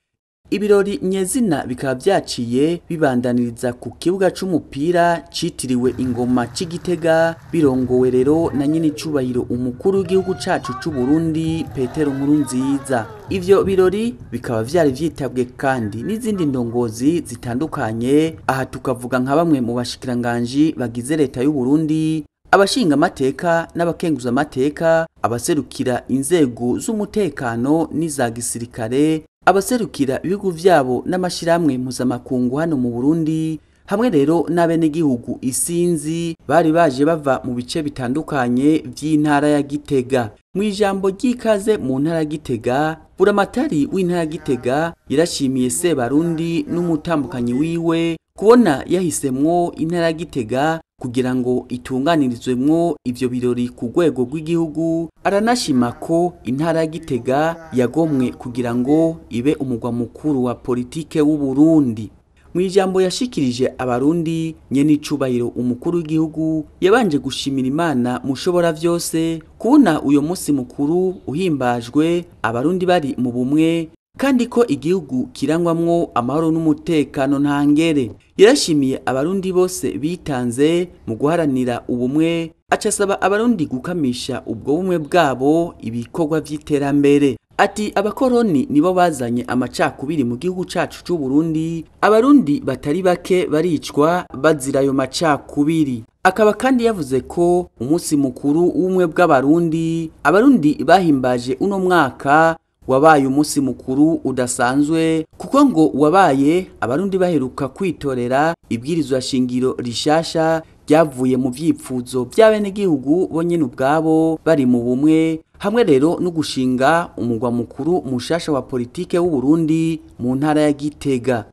Ibirori nyezina bikaba vyaciye bibandaniriza ku kibuga c'umupira citiriwe ingoma c'Igitega birongowe rero na Nyenicubahiro Umukuru w'igihugu cacu c'u Burundi Petero NKURUNZIZA. Ivyo birori bikaba vyari vyitabwe kandi n'izindi ndongozi zitandukanye, aha tukavuga nka bamwe mu bashikiranganji bagize leta y'u Burundi, abashinga amateka n'abakenguza amateka, abaserukira inzego z'umutekano n'iza gisirikare, abaserukira ibihugu vyabo n'amashiramwe mpuzamakungu hano mu Burundi, hamwe rero n'abenegihugu isinzi bari baje bava mu bice bitandukanye vy'intara ya Gitega. Mw'ijambo ry'ikaze mu ntara ya Gitega, buramatari w'intara ya Gitega yarashimiye Sebarundi n'umutambukanyi wiwe kubona yahisemwo intara ya Gitega kugira ngo itunganirizwemwo ivyo birori ku rwego rw'igihugu. Aranashima ko intara ya Gitega yagomwe kugira ngo ibe umugwa mukuru wa politike w'u Burundi. Mw'ijambo yashikirije abarundi, Nyenicubahiro Umukuru w'igihugu yabanje gushimira Imana mushobora vyose kubona uyo munsi mukuru uhimbajwe abarundi bari mu bumwe, kandi ko igihugu kirangwamwo amahoro n'umutekano ntangere. Yarashimiye abarundi bose bitanze mu guharanira ubumwe, acasaba abarundi gukamisha ubwo bumwe bwabo ibikorwa vy'iterambere. Ati abakoroni nibo bazanye amacakubiri mu gihugu cacu c'u Burundi, abarundi batari bake baricwa bazira ayo macakubiri. Akaba kandi yavuze ko umunsi mukuru w'ubumwe bw'abarundi abarundi bahimbaje uno mwaka wabaye umunsi mukuru udasanzwe, kuko ngo wabaye abarundi baheruka kwitorera ibwirizwa shingiro rishasha ryavuye mu vy'ipfuzo vy'abenegihugu bonyene ubwabo bari mu bumwe, hamwe rero no gushinga umugwa mukuru mushasha wa politike w'u Burundi mu ntara ya Gitega.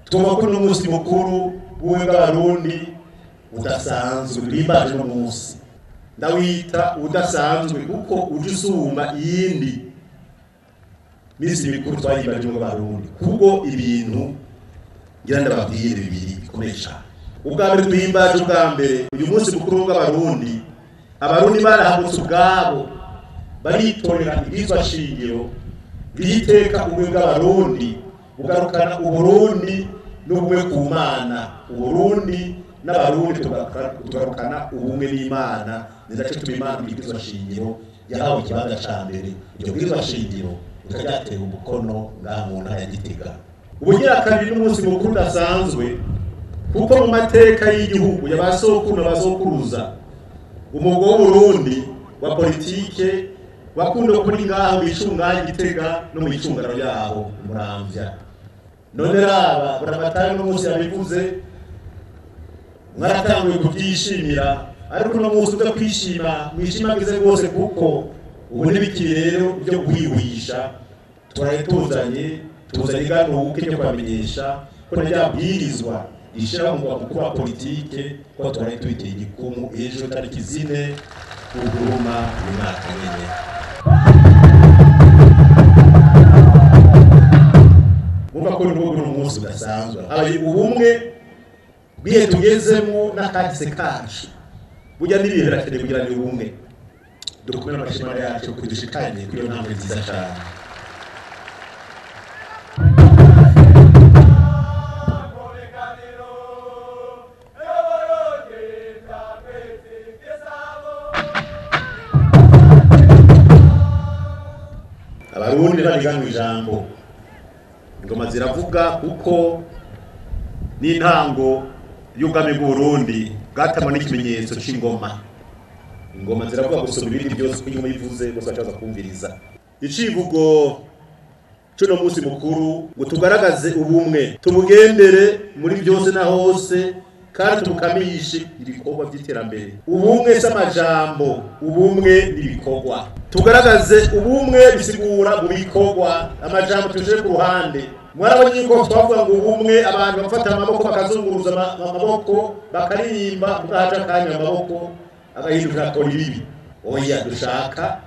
Twumva ko n'umunsi mukuru w'ubumwe bw'abarundi udasanzwe bimbaje no munsi, ndawita udasanzwe kuko uje usumba iyindi misi mikuru twayimbaje mu Barundi, kuko ibintu ngira ndababwire bibiri bikomeye cyane. Ubwa mbere duhimbaje ubwa mbere uyu munsi mukuru w'abarundi, abarundi barahagutse ubwabo baritorera ibwirizwa shingiro ry'iteka ubumwe bw'abarundi bugarukana Uburundi n'ubumwe ku Mana, Uburundi n'abarundi tugarukana ubumwe n'Imana. Nizace tubimana ibwirizwa shingiro yahawe ikibanza ca mbere. Iryo bwirizwa shingiro tukajatera umukono ngaha mu ntara ya Gitega. Ubugira kabiri n'umunsi mukuru udasanzwe kuko mu mateka y'igihugu y'abasokuru n'abasokuruza umugwa w'Uburundi wa politike wakunda kuri ngaha mw'icungano Gitega no mw'icungano yaho Muramvya. None raba buramatari n'umunsi yabivuze mwaratanguye kubyishimira, ariko no munsi uza kwishima mwishimagize rwose, kuko ubu n'ibikiri rero byo guhwihisha tuzanye iganuke ryo kwamenyesha ko ryabwirizwa rishira mu mukuru wa politike ko twari twiteye igikumu ejo tariki 4 Uguruma mu mwaka nyene. budasanzwe abaye ubumwe bihe tugezemo n'akahise kacu burya n'ibihe birakeneye kugira ngo ubumwe dukomere amashimara yacu kudushikanye kuri iyo ntambwe nziza cyane. Abarundi bariga mw'ijambo ingoma ziravuga kuko n'intango y'ubwami bw'Uburundi bwatamwa n'ikimenyetso c'ingoma. Ingoma ziravuga gusoma ibindi byose ko ingoma yivuze bose bacaza kumviriza. Icivugo cy'uno munsi mukuru ngo tugaragaze ubumwe tubugendere muri byose na hose kandi tubukamishe ibikorwa by'iterambere. Ubumwe s'amajambo, ubumwe n'ibikorwa. Tugaragaze ubumwe bisigura mu bikorwa, amajambo tuje ku ruhande. Mwarabonye ko twavuga ngo ubumwe abantu bafata amaboko bakazunguruza amaboko bakaririmba mugahaca kanya amaboko agahinduka akora ibibi. Oya ushaka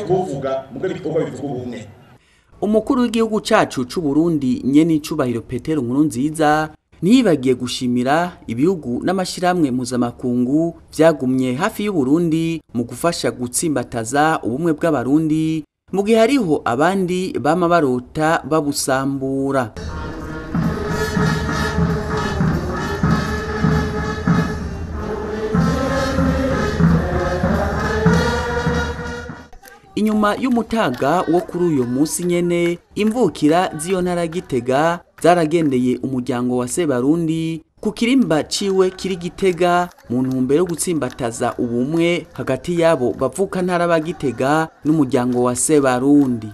kuvuga muge bikorwa bivuga ubumwe. Umukuru w'igihugu cacu c'u Burundi Nyenicubahiro Petero NKURUNZIZA ntiyibagiye gushimira ibihugu n'amashiramwe mpuzamakungu vyagumye hafi y'u Burundi mu gufasha gutsimbataza ubumwe bw'abarundi mu gihe hariho abandi bama barota babusambura. Inyuma y'umutaga wo kuri uyo munsi nyene imvukira z'iyo ntara Gitega zaragendeye umuryango wa Sebarundi ku kirimba ciwe kiri Gitega mu ntumbero yo gutsimbataza ubumwe hagati yabo bavuka ntara ba Gitega n'umuryango wa Sebarundi.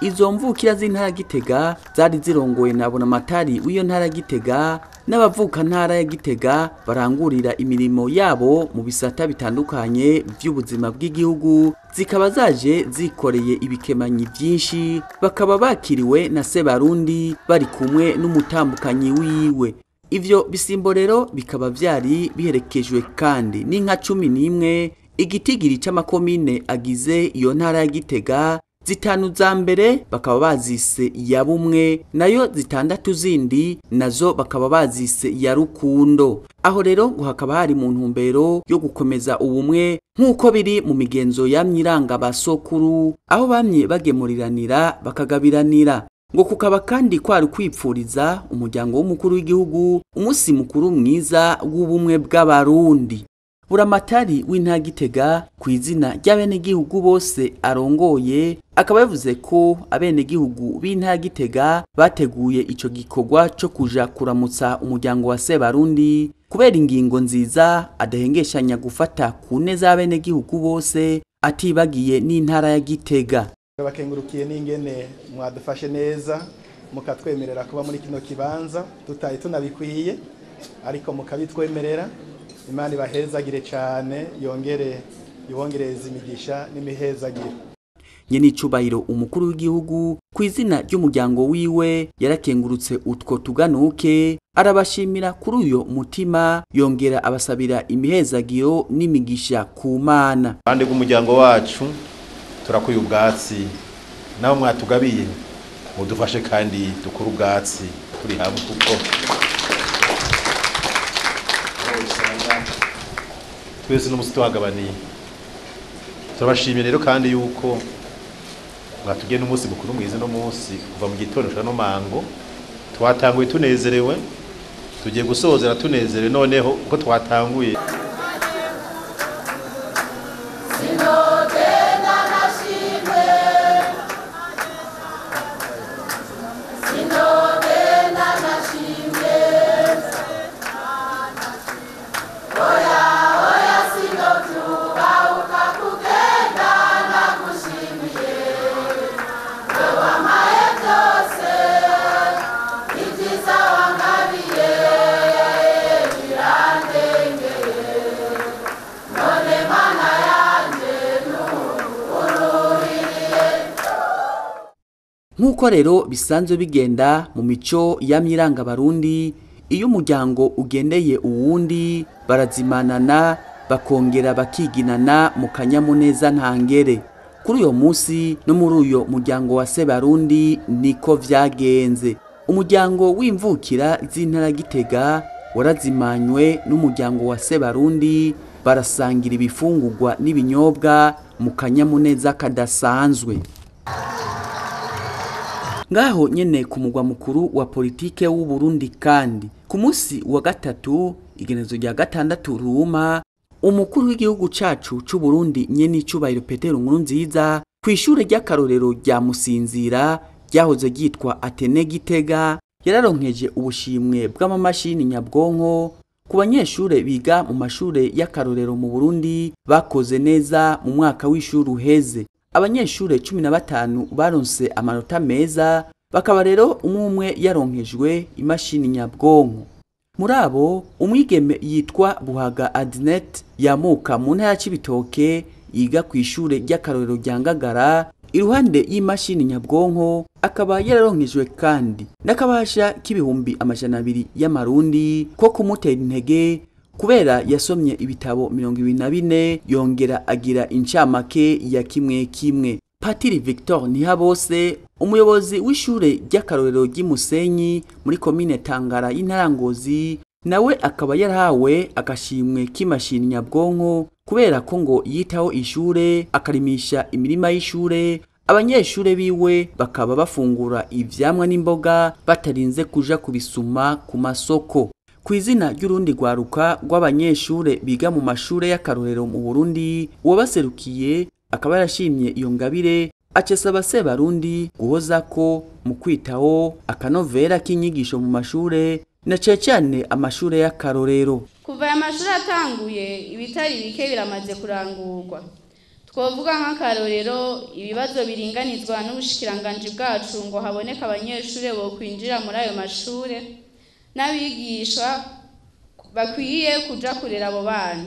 Izo mvukira z'intara Gitega zari zirongoye na bonamatari w'iyo ntara Gitega n'abavuka ntara ya Gitega barangurira imirimo yabo mu bisata bitandukanye by'ubuzima bw'igihugu, zikaba zaje zikoreye ibikemanyi byinshi, bakaba bakiriwe na Sebarundi bari kumwe n'umutambukanyi wiwe. Ivyo bisimborero bikaba vyari biherekejwe kandi n'inka 11 igitigiri c'amakomine agize iyo ntara ya Gitega. Zitanu za mbere bakaba bazise ya bumwe, nayo zitandatu zindi nazo bakaba bazise ya rukundo. Aho rero ngo hakaba hari mu ntumbero yo gukomeza ubumwe nk'uko biri mu migenzo yamyiranga basokuru, aho bamye bagemuriranira bakagabiranira. Ngo kukaba kandi kwari kwipfuriza umuryango w'umukuru w'igihugu umunsi mukuru mwiza w'ubumwe bw'abarundi. Buramatari w'intara Gitega ku izina ry'abenegihugu bose arongoye akaba yavuze ko abenegihugu b'intara Gitega bateguye ico gikorwa cyo kuja kuramutsa umuryango wa Sebarundi kubera ingingo nziza adahengeshanya gufata ku neza y'abenegihugu bose atibagiye n'intara ya Gitega. Bakengurukiye n'ingene mwadufashe neza mukatwemerera kuba muri kino kibanza tutaye tunabikwiye ariko mukabitwemerera. Imana ibahezagire cyane yongere ibongereza imigisha n'imihezagiro. Nyenicubahiro umukuru w'igihugu ku izina ry'umuryango wiwe yarakengurutse utwo tuganuke, arabashimira kuri uyo mutima, yongera abasabira imihezagiro n'imigisha ku Mana. Bande bw'umuryango wacu turakuye ubwatsi naho mwatugabiye mudufashe kandi dukuru ubwatsi turi hamwe kuko twese n'umusi tuhagabaniye. Turabashimira rero kandi yuko mwatugiye n'umunsi mukuru mwiza no munsi kuva mu gitondo cyo no mango twatanguye tunezerewe, tugiye gusozera tunezerewe. Noneho uko twatanguye Nkuko rero bisanzwe bigenda mu mico yamyiranga abarundi, iyo umuryango ugendeye uwundi barazimanana bakongera bakiginana mu kanyamuneza ntangere. Kuri uyo munsi no muri uyo muryango wa Sebarundi niko vyagenze. umuryango w'imvukira z'intara Gitega warazimanywe n'umuryango wa Sebarundi barasangira ibifungurwa n'ibinyobwa mu kanyamuneza kadasanzwe. Ngaho nyene ku mugwa mukuru wa politike w'Uburundi kandi ku munsi wa gatatu igenezo rya gatandatu Ruma umukuru w'igihugu cacu c'Uburundi Nyenicubahiro Petero NKURUNZIZA kw'ishure ry'akarorero rya Musinzira ryahoze ryitwa Atene Gitega yararonkeje ubushimwe bw'amamashini nyabwonko ku banyeshure biga mu mashure y'akarorero mu Burundi bakoze neza mu mwaka w'ishuri uheze. Abanyeshure 15 baronse amanota meza bakaba rero umwe yaronkejwe imashini nyabwonko. Muri abo umwigeme yitwa Buhaga Adnet yamuka mu ntara y'Ibitoke yiga ku ishure ry'akarorero rya Ngagara iruhande y'imashini nyabwonko akaba yararonkejwe kandi n'akabasha k'ibihumbi 200 y'amarundi ko kumutera intege kubera yasomye ibitabo 24 yongera agira incamake ya kimwe kimwe. Patiri Victor Nihabose umuyobozi w'ishure ry'akarorero ry'Imusenyi muri komine Tangara y'intara Ngozi nawe akaba yarahawe agashimwe k'imashini nyabwonko kubera ko ngo yitaho ishure akarimisha imirima y'ishure abanyeshure biwe bakaba bafungura ivyamwa n'imboga batarinze kuja kubisuma ku masoko. Kw'izina ry'urundi rwaruka rw'abanyeshure biga mu mashure y'akarorero mu Burundi uwabaserukiye akaba yarashimye iyo ngabire acesaba Sebarundi guhozako mu kwitaho akanovera k'inyigisho mu mashure na cyane amashure y'akarorero. Kuva aya mashure atanguye ibitari bike biramaze kurangurwa. Twovuga nk'akarorero ibibazo biringanizwa n'ubushikiranganje bwacu ngo haboneka abanyeshure bo kwinjira muri ayo mashure n'abigisha bakwiye kuja kurera abo bana.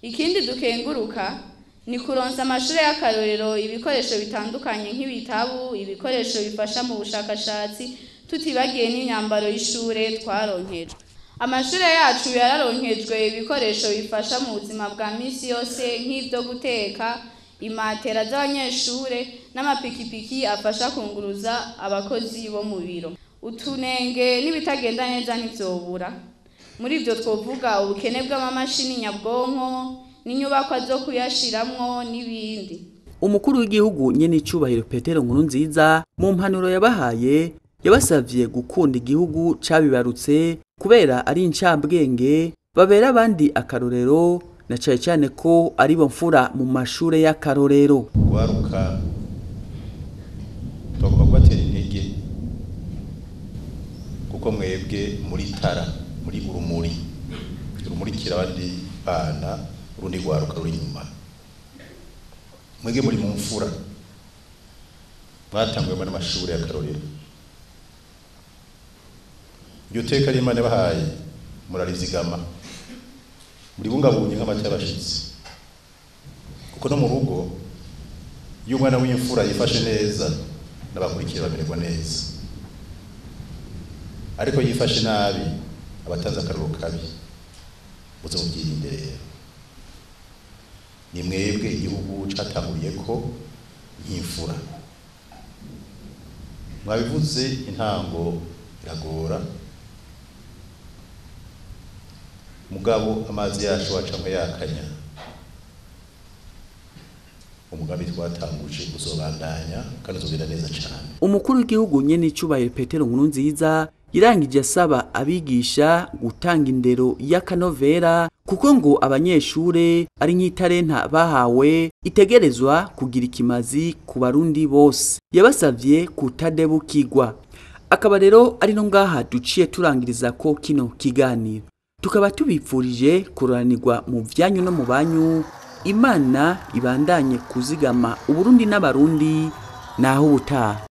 Ikindi dukenguruka ni kuronsa amashure y'akarorero ibikoresho bitandukanye nk'ibitabu, ibikoresho bifasha mu bushakashatsi tutibagiye n'imyambaro y'ishure twaronkejwe. Amashure yacu yararonkejwe ibikoresho bifasha mu buzima bwa misi yose nk'ivyo guteka, imatera z'abanyeshure n'amapikipiki afasha kunguruza abakozi bo mu biro. Utunenge n'ibitagenda neza ntivyobura. Muri ivyo twovuga ubukene bw'amamashini nyabwonko n'inyubakwa zo kuyashiramwo n'ibindi. Umukuru w'igihugu Nyenicubahiro Petero NKURUNZIZA mu mpanuro yabahaye yabasavye gukunda igihugu cabibarutse kubera ari incambwenge babera abandi akarorero na cyane ko ari bo mfura mu mashure y'akarorero. Waruka tugomba kubatera intege kuko mwebwe muri tara muri urumurikira abandi bana urundi rwaruka ruri inyuma. Mwebwe muri mu mfura mwatanguye mu mashure y'akarorero. Iryo teka Imana bahaye murarizigama muri bungabunye nk'amata y'abashitsi kuko no mu rugo iyo umwana w'imfura yifashe neza n'abakurikira bamererwa neza, ariko yifashe nabi abatanze akaroro kabi muze mubyirinde rero. Ni mwebwe igihugu catanguriye ko nk'imfura. Mwabivuze intango iragora mugabo amazi yacu wacamwe yakanya. Umugambi twatanguje uzobandanya kandi uzogenda neza cyane. Umukuru w'igihugu Nyenicubahiro Petero NKURUNZIZA irangije asaba abigisha gutanga indero y'akanovera kuko ngo abanyeshure ari nk'itarenta bahawe itegerezwa kugira ikimazi ku barundi bose. Yabasavye kutadebukirwa. Akaba rero ari no ngaha duciye turangiriza ko kino kiganiro. Tukaba tubipfurije kuranirwa mu vyanyu no mu banyu. Imana ibandanye kuzigama Uburundi n'abarundi naho ubutaha.